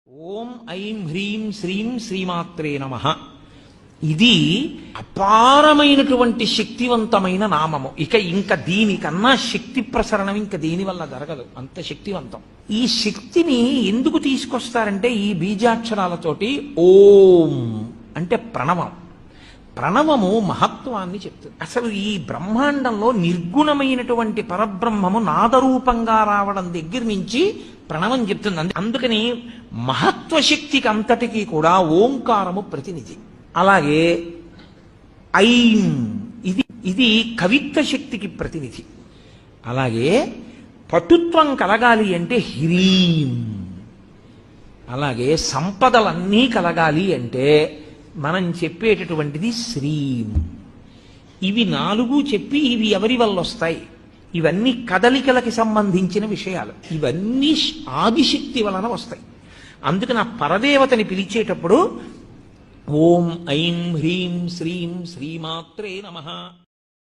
ఓం ఐం హ్రీం శ్రీం శ్రీమాత్రే నమః. ఇది అపారమైనటువంటి శక్తివంతమైన నామము. ఇంకా దీనికన్నా శక్తి ప్రసరణం ఇంకా దేని వల్ల జరగదు, అంత శక్తివంతం. ఈ శక్తిని ఎందుకు తీసుకొస్తారంటే ఈ బీజాక్షరాలతోటి ఓం అంటే ప్రణవం. ప్రణవము మహత్వాన్ని చెప్తుంది. అసలు ఈ బ్రహ్మాండంలో నిర్గుణమైనటువంటి పరబ్రహ్మము నాదరూపంగా రావడం దగ్గర నుంచి ప్రణవం చెప్తుంది. అందుకని మహత్వశక్తికి అంతటికీ కూడా ఓంకారము ప్రతినిధి. అలాగే ఐం ఇది కవిత్వ శక్తికి ప్రతినిధి. అలాగే పటుత్వం కలగాలి అంటే హ్రీం. అలాగే సంపదలన్నీ కలగాలి అంటే మనం చెప్పేటటువంటిది శ్రీం. ఇవి నాలుగు చెప్పి ఇవి ఎవరి వల్ల వస్తాయి? ఇవన్నీ కదలికలకి సంబంధించిన విషయాలు. ఇవన్నీ ఆదిశక్తి వలన వస్తాయి. అందుకని ఆ పరదేవతని పిలిచేటప్పుడు ఓం ఐం హ్రీం శ్రీం శ్రీమాత్రే నమః